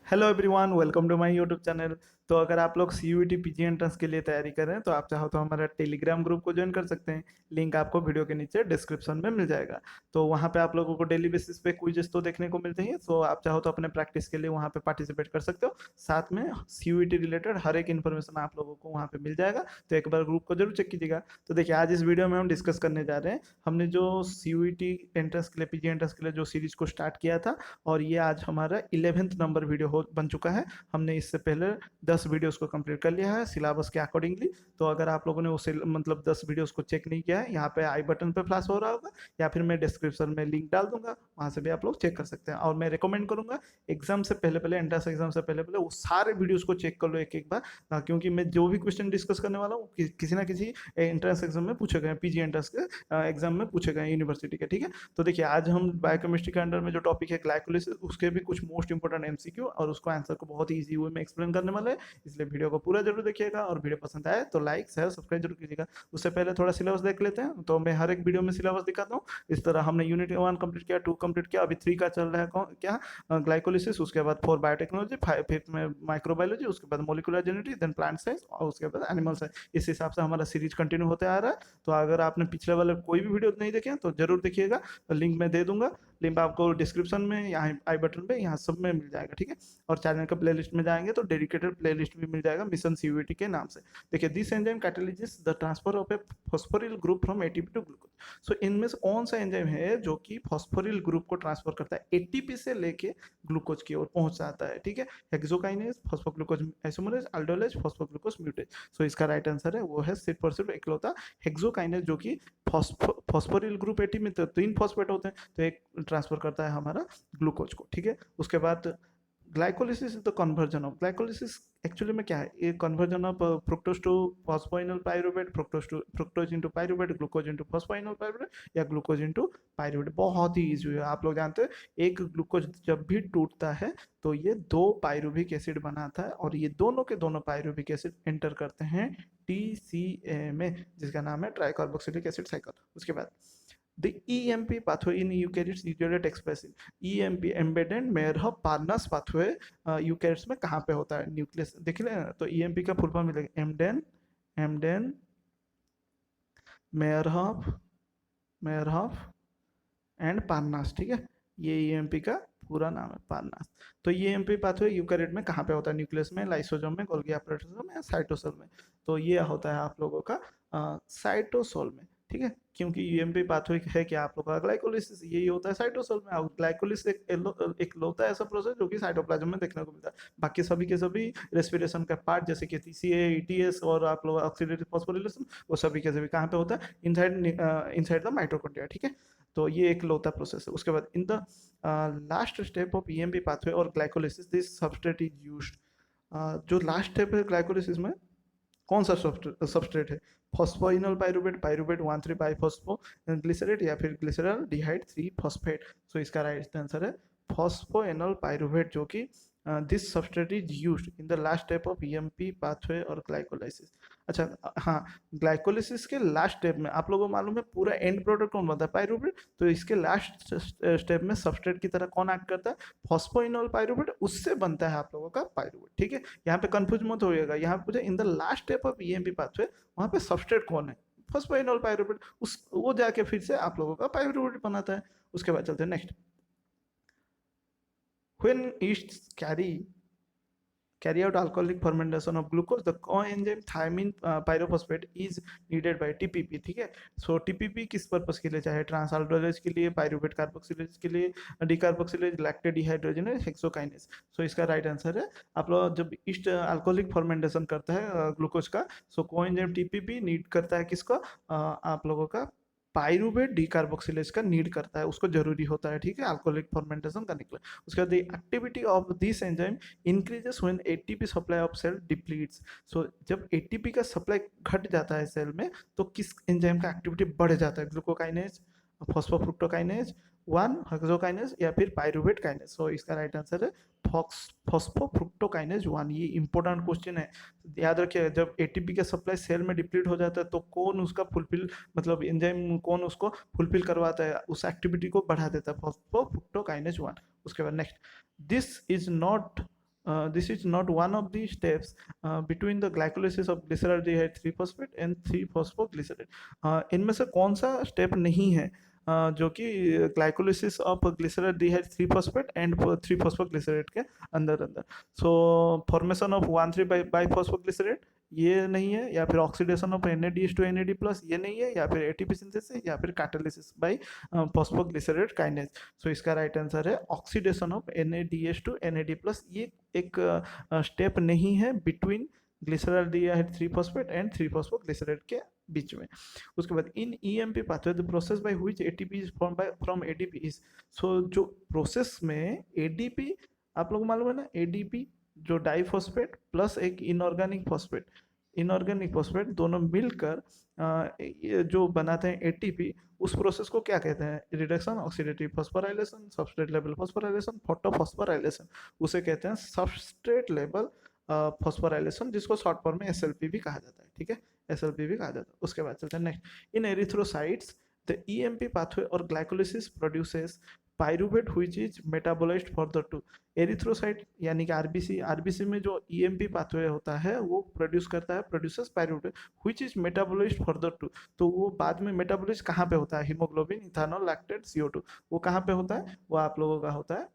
Hello everyone, welcome to my YouTube channel. तो अगर आप लोग सीयूईटी पीजी एंट्रेंस के लिए तैयारी कर रहे हैं तो आप चाहो तो हमारा टेलीग्राम ग्रुप को ज्वाइन कर सकते हैं। लिंक आपको वीडियो के नीचे डिस्क्रिप्शन में मिल जाएगा। तो वहाँ पे आप लोगों को डेली बेसिस पे क्विज़ेस तो देखने को मिलते हैं, तो आप चाहो तो अपने प्रैक्टिस के लिए वहाँ पे पार्टिसिपेट कर सकते हो। साथ में सीयूईटी रिलेटेड हर एक इन्फॉर्मेशन आप लोगों को वहाँ पे मिल जाएगा। तो एक बार ग्रुप को जरूर चेक कीजिएगा। तो देखिए, आज इस वीडियो में हम डिस्कस करने जा रहे हैं। हमने जो सीयूईटी एंट्रेंस के लिए, पीजी एंट्रेंस के लिए जो सीरीज को स्टार्ट किया था, और ये आज हमारा 11th नंबर वीडियो हो बन चुका है। हमने इससे पहले 10 वीडियोस को कंप्लीट कर लिया है सिलेबस के अकॉर्डिंगली। तो अगर आप लोगों ने उसे मतलब 10 वीडियोस को चेक नहीं किया है, यहाँ पे आई बटन पे फ्लैश हो रहा होगा, या फिर मैं डिस्क्रिप्शन में लिंक डाल दूंगा, वहाँ से भी आप लोग चेक कर सकते हैं। और मैं रिकमेंड करूंगा, एग्जाम से पहले पहले, एंट्रेंस एग्जाम से पहले पहले वो सारे वीडियोस को चेक कर लो एक एक बार। क्योंकि मैं जो भी क्वेश्चन डिस्कस करने वाला हूँ किसी ना किसी एंट्रेंस एग्जाम में पूछे गए, पीजी एंट्रेंस के एग्जाम में पूछे गए यूनिवर्सिटी के। ठीक है, तो देखिए, आज हम बायोकेमिस्ट्री के अंडर में जो टॉपिक है ग्लाइकोलिसिस, उसके भी कुछ मोस्ट इंपोर्टेंट एमसीक्यू और उसको आंसर को बहुत ही ईजी वे में एक्सप्लेन करने वाले हैं। इसलिए वीडियो को पूरा जरूर देखिएगा, और वीडियो पसंद आए तो लाइक शेयर सब्सक्राइब जरूर कीजिएगा। उससे पहले थोड़ा सिलेबस देख लेते हैं। तो मैं हर एक वीडियो में सिलेबस दिखाता हूँ। इस तरह हमने यूनिट 1 कंप्लीट किया, 2 कंप्लीट किया, अभी 3 का चल रहा है क्या, ग्लाइकोलिसिस। उसके बाद 4 बायोटेक्नोलॉजी, 5 में माइक्रोबायोलॉजी, उसके बाद molecular genetics, then plant science, और उसके बाद एनिमल साइंस। इस हिसाब से हमारा सीरीज कंटिन्यू होते आ रहा है। तो अगर आपने पिछले वाले कोई भी वीडियो नहीं देखे तो जरूर देखिएगा, लिंक मैं दे दूंगा। लिंक आपको डिस्क्रिप्शन में, यहाँ आई बटन पे, यहाँ सब में मिल जाएगा। ठीक है, और चैनल का प्लेलिस्ट में जाएंगे तो डेडिकेटेड प्लेलिस्ट भी मिल जाएगा मिशन सीयूईटी के नाम से। देखिए, this enzyme catalysis the transfer of a phosphoryl group from ATP to glucose. So इनमें से कौन सा एंजाइम है जो कि फॉस्फोरिल ग्रुप को ट्रांसफर करता है, एटीपी से लेके ग्लूकोज की ओर पहुंच जाता है। ठीक है, हेक्सोकाइनेज, फॉस्फोग्लूकोज आइसोमरेज, अल्डोलेज, फॉस्फोग्लूकोज म्यूटेज। सो इसका राइट आंसर है वो है सिर्फ और सिर्फ इकलौता हेक्सोकाइनेज, जो कि फॉस्फोरिल ग्रुप एटी में तो 3 फॉस्फेट होते हैं, तो एक ट्रांसफर करता है हमारा ग्लूकोज को। ठीक है, उसके बाद glycolysis is the conversion of glycolysis. Actually में क्या है, ये conversion of fructose to phosphoenol pyruvate, fructose into pyruvate, glucose into phosphoenol pyruvate, या ग्लूकोज इनटू पाइरुवेट। बहुत ही इजी है, आप लोग जानते हैं। एक ग्लूकोज जब भी टूटता है तो ये 2 पाइरुविक एसिड बनाता है, और ये दोनों के दोनों पाइरुविक एसिड एंटर करते हैं टीसीए में, जिसका नाम है ट्राइकार्बोक्सिलिक एसिड साइकिल। उसके बाद the EMP pathway in eukaryotes usually expressed in EMP embedded Merhab Parnas pathway eukaryotes में कहाँ पे होता है, न्यूक्लियस देख ले। तो EMP का फुल फॉर्म मिलेगा एमडेन, एमडेन मेरहफ, मेरहफ एंड पार्नास। ठीक है, ये ईएमपी का पूरा नाम है, पार्नास। तो ये ईएमपी पाथवे यूकैरियोट में कहाँ पे होता है, न्यूक्लियस में, लाइसोसोम में, गोल्गी एपैरेटस में, या साइटोसोल में। तो ये होता है आप लोगों का साइटोसोल में। ठीक है, क्योंकि यूएमपी पाथवे है कि आप लोगों का ग्लाइकोलिसिस यही होता है साइटोसोल में। और ग्लाइकोलिसिस एक लौता ऐसा प्रोसेस जो कि साइटोप्लाज्म में देखने को मिलता है। बाकी सभी के सभी रेस्पिरेशन का पार्ट, जैसे कि टीसीए, ईटीएस और आप लोग ऑक्सीडेटिव फॉस्फोरिलेशन, वो सभी के सभी कहाँ पे होता है, इनसाइड द माइटोकॉन्ड्रिया। ठीक है, तो ये एक लौता प्रोसेस है। उसके बाद in the last step of EMP pathway और glycolysis this substrate is used. जो लास्ट स्टेप है ग्लाइकोलिसिस में, कौन सा सबस्ट्रेट है, phosphoenol pyruvate, pyruvate 1,3 biphospho glycerate, या फिर ग्लिसरल डिहाइड 3 फॉस्फेट। सो इसका राइट आंसर है फॉस्फोइनोल पाइरुवेट, जो कि this substrate is used in the last step of EMP pathway और ग्लाइकोलाइसिस। अच्छा, हाँ, ग्लाइकोलिसिस के लास्ट स्टेप में आप लोगों को मालूम है पूरा एंड प्रोडक्ट कौन बनता है, पाइरुवेट। तो इसके लास्ट स्टेप में सबस्ट्रेट की तरह कौन एक्ट करता है, फॉस्फोइनोल पाइरुवेट, उससे बनता है आप लोगों का पाइरुवेट। ठीक है, यहाँ पे कंफ्यूज मत होइएगा, यहाँ पे पूछे इन the last step of EMP pathway, वहाँ पे सबस्ट्रेट कौन है, फॉस्फोइनोल पाइरुवेट, उस वो जाके फिर से आप लोगों का पाइरुवेट बनाता है। उसके बाद चलते हैं next. When yeasts carry out alcoholic fermentation of glucose, the coenzyme thymine pyrophosphate is needed by TPP। ठीक है, सो TPP किस पर्पस के लिए, चाहे ट्रांसअल्डोलेज के लिए, पाइरुवेट कार्बोक्सिलेज के लिए, डिकार्बोक्सिलेज, लैक्टेट डिहाइड्रोजनेज, हेक्सोकाइनेज। सो इसका राइट आंसर है, आप लोग जब ईस्ट अल्कोहलिक फर्मेंटेशन करता है ग्लूकोज का, सो कोएंजाइम TPP नीड करता है किसको, आप लोगों का पाइरुवेट डिकार्बोक्सिलेज का नीड करता है, उसको जरूरी होता है। ठीक है, अल्कोहलिक फर्मेंटेशन करने के लिए। उसके बाद activity of this enzyme increases when ATP supply of cell depletes. So जब एटीपी का सप्लाई घट जाता है सेल में, तो किस एंजाइम का एक्टिविटी बढ़ जाता है, ग्लूकोकाइनेज, फॉस्फोफ्रुक्टोकाइनेज 1, हेक्सोकाइनेज, या फिर पाइरुवेट काइनेज। सो इसका राइट आंसर है फॉस्फोफ्रुक्टोकाइनेज 1। ये इंपॉर्टेंट क्वेश्चन है, याद रखिए। जब एटीपी का सप्लाई सेल में डिप्लीट हो जाता है तो कौन उसका फुलफिल, मतलब एंजाइम कौन उसको फुलफिल करवाता है, उस एक्टिविटी को बढ़ा देता है, फॉस्फोफ्रुक्टोकाइनेज 1। उसके बाद next, this is not this is not one of the steps between the glycolysis of glyceraldehyde 3-phosphate and 3-phosphoglycerate. इनमें से कौन सा स्टेप नहीं है जो कि glycolysis of glyceraldehyde 3-phosphate and 3-phosphoglycerate के अंदर अंदर. सो फॉर्मेशन ऑफ 1,3-बाइफॉस्फोग्लिसरेट ये नहीं है, या फिर oxidation of NADH to NAD plus ये नहीं है, या फिर ATP सिंथेसिस, या फिर catalysis by phosphoglycerate kinase. So इसका राइट आंसर है oxidation of NADH to NAD plus. ये एक स्टेप नहीं है between glyceraldehyde 3-phosphate and 3-phosphoglycerate के बीच में. उसके बाद in EMP pathway the process by which ATP is form by from ADP is. So जो प्रोसेस में ADP आप लोग मालूम है ना, ADP जो डाइफॉस्फेट प्लस एक इनऑर्गेनिक फॉस्फेट दोनों मिलकर जो बनाते हैं ATP, उस प्रोसेस को क्या कहते हैं? Reduction oxidative phosphorylation, substrate level phosphorylation, photophosphorylation. उसे कहते हैं सबस्ट्रेट लेवल फॉस्फोराइलेशन, जिसको शॉर्ट फॉर्म में SLP भी कहा जाता है. ठीक है, SLP भी कहा जाता है. उसके बाद चलते हैं next. In erythrocytes the EMP pathway और glycolysis produces pyruvate which is metabolised further to. Erythrocyte यानी कि आरबीसी में जो EMP पाथवे होता है वो produces pyruvate which is metabolised further to. तो वो बाद में मेटाबोलाइज कहाँ पे होता है? Haemoglobin, ethanol, lactate, CO2. वो कहाँ पे होता है? वो आप लोगों का होता है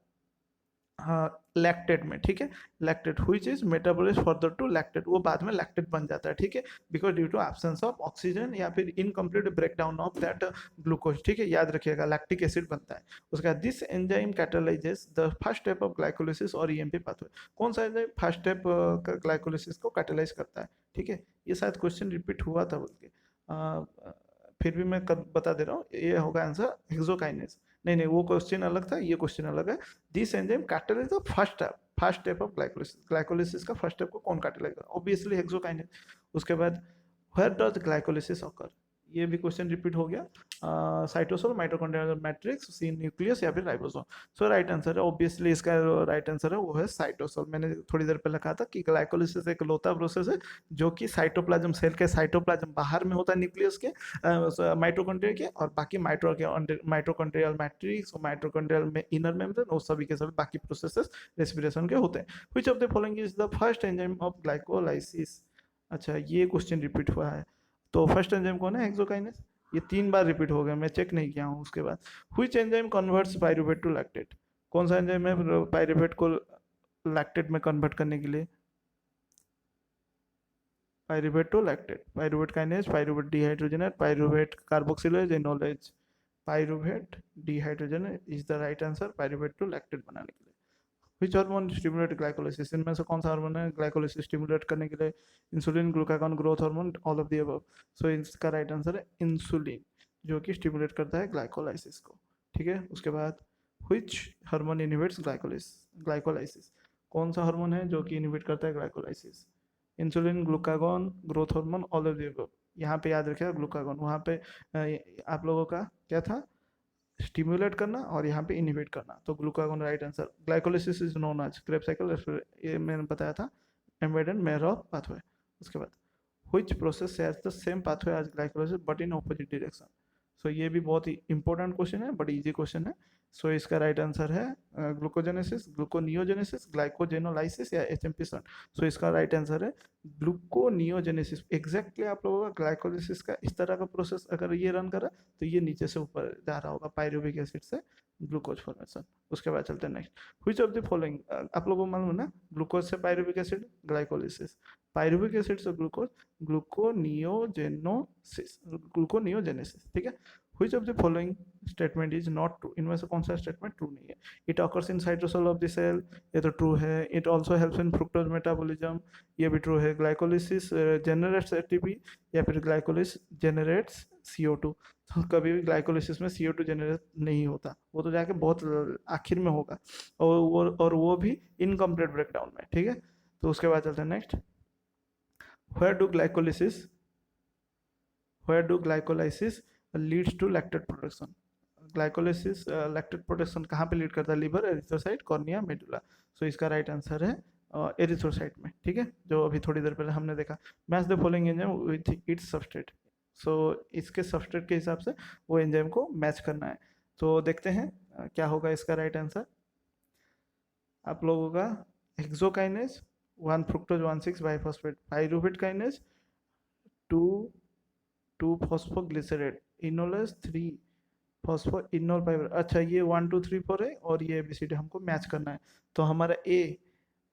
लैक्टेट में. ठीक है, lactate which is metabolised further to lactate. वो बाद में लैक्टेट बन जाता है. ठीक है, because due to absence of oxygen या फिर incomplete breakdown of that glucose. ठीक है, याद रखिएगा लैक्टिक एसिड बनता है. उसका this enzyme catalyses the first step of glycolysis और EMP पाथवे. कौन सा एंजाइम फर्स्ट स्टेप ग्लाइकोलिसिस को कैटालाइज करता है? ठीक है, ये शायद क्वेश्चन रिपीट हुआ था बोल के, फिर भी मैं बता दे रहा हूँ. ये होगा आंसर हेक्सोकाइनेज. नहीं, वो क्वेश्चन अलग था, ये क्वेश्चन अलग है. This enzyme catalyse the first step of glycolysis का फर्स्ट स्टेप को कौन कैटालाइज कर? Obviously hexokinase. उसके बाद व्हेयर डज ग्लाइकोलिसिस ऑकर? ये भी क्वेश्चन रिपीट हो गया. साइटोसोल, माइटोकॉन्ड्रियल मैट्रिक्स, सी न्यूक्लियस, या फिर राइबोसोम. सो राइट आंसर है ऑब्वियसली, इसका राइट आंसर है वो है साइटोसोल. मैंने थोड़ी देर पहले कहा था कि ग्लाइकोलिसिस एक लोता प्रोसेस है जो कि साइटोप्लाज्म, सेल के साइटोप्लाज्म बाहर में होता है न्यूक्लियस के, माइटोकॉन्ड्रिया के, और बाकी माइटोकॉन्ड्रियल मैट्रिक्स और माइटोकॉन्ड्रियल में इनर मेम्ब्रेन, वो सभी के सभी बाकी प्रोसेसेस रेस्पिरेशन के होते हैं. Which of the following is the first enzyme of glycolysis? अच्छा, ये क्वेश्चन रिपीट हुआ है. तो फर्स्ट एंजाइम कौन है? हेक्सोकाइनेज. ये 3 बार रिपीट हो गया, मैं चेक नहीं किया हूँ. उसके बाद which enzyme converts pyruvate to lactate? कौन सा एंजाइम है पाइरूवेट को लैक्टेट में कन्वर्ट करने के लिए? Pyruvate to lactate, pyruvate kinase, pyruvate dehydrogenase, pyruvate carboxylase, enolase. Pyruvate dehydrogenase is the right answer pyruvate to lactate बनाने के लिए. Which hormone stimulate glycolysis? इनमें से कौन सा हार्मोन है ग्लाइकोलिसिस स्टिमुलेट करने के लिए? Insulin, glucagon, growth hormone, all of the above. So इसका राइट आंसर है इंसुलिन, जो कि स्टिमुलेट करता है ग्लाइकोलाइसिस को. ठीक है, उसके बाद व्हिच हार्मोन इनहिबिट्स ग्लाइकोलाइसिस? कौन सा हार्मोन है जो कि इनहिबिट करता है glycolysis? Insulin, glucagon, growth hormone, all of the above. यहाँ पे याद रखिएगा ग्लूकागॉन. वहाँ पे आप लोगों का क्या था? स्टिमुलेट करना, और यहाँ पे इनहिबिट करना. तो glucagon right answer. Glycolysis is known as Krebs cycle, ये मैंने बताया था, एम्बेडेड मेयरॉफ पाथवे. उसके बाद which process shares the same pathway as glycolysis but in opposite direction? So ये भी बहुत ही इंपॉर्टेंट क्वेश्चन है, बट इजी क्वेश्चन है. सो इसका राइट आंसर है ग्लूकोजेनेसिस, ग्लूकोनियोजेनेसिस, ग्लाइकोजेनोलाइसिस, या HMP शंट. सो इसका राइट आंसर है ग्लूकोनियोजेनेसिस. एग्जैक्टली आप लोगों का ग्लाइकोलिसिस का इस तरह का प्रोसेस अगर ये रन करा तो ये नीचे से ऊपर जा रहा होगा पाइरूविक एसिड से ग्लूकोज फॉर्मेशन. उसके बाद चलते हैं next. Which of the following, आप लोगों को मालूम है ना, ग्लूकोज से pyruvic acid glycolysis, pyruvic acid से ग्लूकोज ग्लूकोनियोजेनेसिस. ठीक है, which of the following statement is not true? इनमें से कौन सा स्टेटमेंट ट्रू नहीं है? It occurs in cytosol of the cell, ये तो ट्रू है. It also helps in fructose metabolism, ये भी ट्रू है. ग्लाइकोलिसिस जनरेट्स ATP, या फिर ग्लाइकोलिसिस जनरेट्स CO2. तो कभी भी ग्लाइकोलिसिस में CO2 जनरेट नहीं होता, वो तो जाके बहुत आखिर में होगा, और वो भी इनकम्प्लीट ब्रेकडाउन में. ठीक है, तो उसके बाद चलते हैं next. Where do glycolysis leads to lactate production? Glycolysis lactate production कहाँ पे लीड करता है? Liver, erythrocyte, cornea, medulla. So इसका राइट आंसर है एरिथ्रोसाइट में. ठीक है, जो अभी थोड़ी देर पहले हमने देखा. Match the following enzyme with its substrate. So इसके सबस्ट्रेट के हिसाब से वो एंजाइम को मैच करना है. तो देखते हैं क्या होगा इसका राइट आंसर. आप लोगों का hexokinase 1 fructose 1 6 biphosphate, pyruvate kinase 2 2 phosphoglycerate, enolase 3 phospho enol pyruvate. अच्छा, ये 1 2 3 4 है और ये एबीसीडी हमको मैच करना है। तो हमारा ए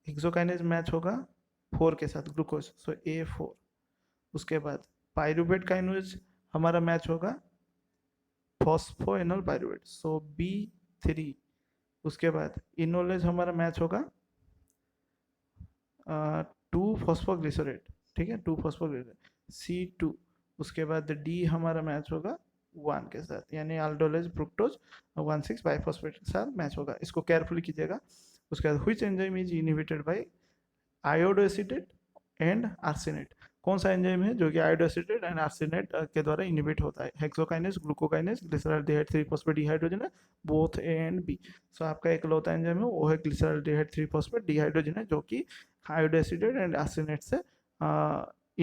हेक्सोकाइनेज मैच होगा 4 के साथ ग्लूकोज, सो A4। उसके बाद पाइरूवेट काइनेज हमारा मैच होगा फॉस्फोइनोल पाइरूवेट, सो B3। उसके बाद इनोलेज हमारा मैच होगा 2 फॉस्फोग्लिसरेट, ठीक है, 2 फॉस्फोग्लिसरेट C2। उसके बाद डी हमारा मैच होगा 1 के साथ, यानी अल्डोलेज फ्रुक्टोज 1 6 बाइफॉस्फेट के साथ मैच होगा। इसको केयरफुली कीजिएगा। उसके बाद which enzyme is inhibited by iodoacetate and arsenate. कौन सा एंजाइम है जो कि आयोडोएसिटेट एंड आर्सेनेट के द्वारा इनहिबिट होता है? Hexokinase, glucokinase, glyceraldehyde 3 phosphate dehydrogenase, both a and b. So आपका एकलौता एंजाइम है वो है ग्लिसरॉल्डिहाइड 3 फॉस्फेट डिहाइड्रोजन है, जो कि आयोडोएसिटेट एंड आर्सेनेट से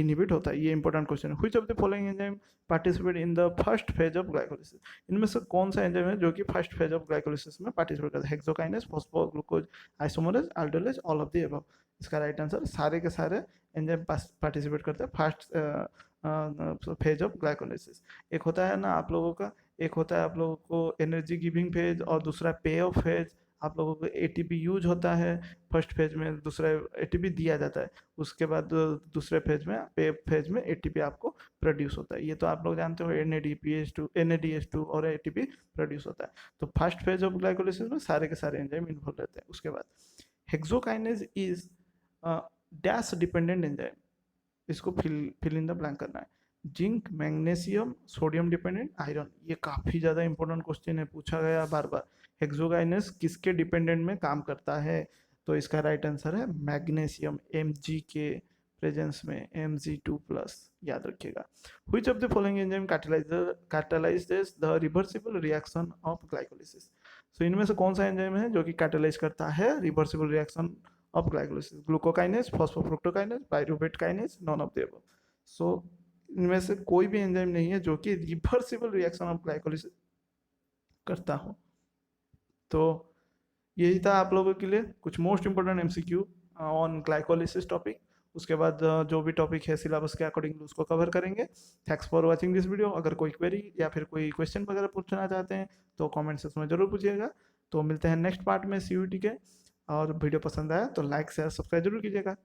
इनहिबिट होता है। ये इंपॉर्टेंट क्वेश्चन है। Which of the following enzyme participate in the first phase of glycolysis. इनमें से कौन सा एंजाइम है जो कि फर्स्ट फेज ऑफ ग्लाइकोलिसिस में पार्टिसिपेट करता है? Hexokinase, phosphoglucose isomerase, aldolase, all of the above. इसका राइट आंसर सारे के सारे एंजाइम पार्टिसिपेट करते हैं फर्स्ट फेज ऑफ ग्लाइकोलिसिस। एक होता है ना आप लोगों का, एक होता है आप लोगों को एनर्जी गिविंग फेज और दूसरा पे ऑफ फेज। आप लोगों को एटीपी यूज होता है फर्स्ट फेज में, दूसरा एटीपी दिया जाता है। उसके बाद दूसरे फेज में, पे फेज में एटीपी आपको प्रोड्यूस होता है। ये तो आप लोग जानते हो, NADPH2 NADH2 और एटीपी प्रोड्यूस होता है। तो फर्स्ट फेज ऑफ ग्लाइकोलिसिस में सारे के सारे एंजाइम इन्वॉल्व रहते हैं। उसके बाद hexokinase is dash dependent enzyme. इसको फिल इन द ब्लैंक करना है। Zinc, magnesium, sodium dependent, iron. ये काफी ज्यादा इंपॉर्टेंट क्वेश्चन है, पूछा गया बार बार। हेक्सोकाइनेज किसके डिपेंडेंट में काम करता है? तो इसका राइट आंसर है मैग्नीशियम, Mg के प्रेजेंस में, Mg2+, याद रखिएगा। Which of the following enzyme catalyses the reversible reaction of glycolysis. So इनमें से कौन सा एंजाइम है जो कि कैटालाइज करता है reversible reaction of glycolysis? Glucokinase, phosphofructokinase, pyruvate kinase, none of the above. So इनमें से कोई भी एंजाइम नहीं है जो कि रिवर्सिबल रिएक्शन ऑफ ग्लाइकोलिसिस करता हो। तो यही था आप लोगों के लिए कुछ most important MCQ on glycolysis topic. उसके बाद जो भी टॉपिक है सिलेबस के अकॉर्डिंग उसको कवर करेंगे। Thanks for watching this video. अगर कोई क्वेरी या फिर कोई क्वेश्चन वगैरह पूछना चाहते हैं तो कमेंट सेक्शन में जरूर पूछिएगा। तो मिलते हैं नेक्स्ट पार्ट में CUET के। और वीडियो पसंद आया तो लाइक शेयर सब्सक्राइब जरूर कीजिएगा।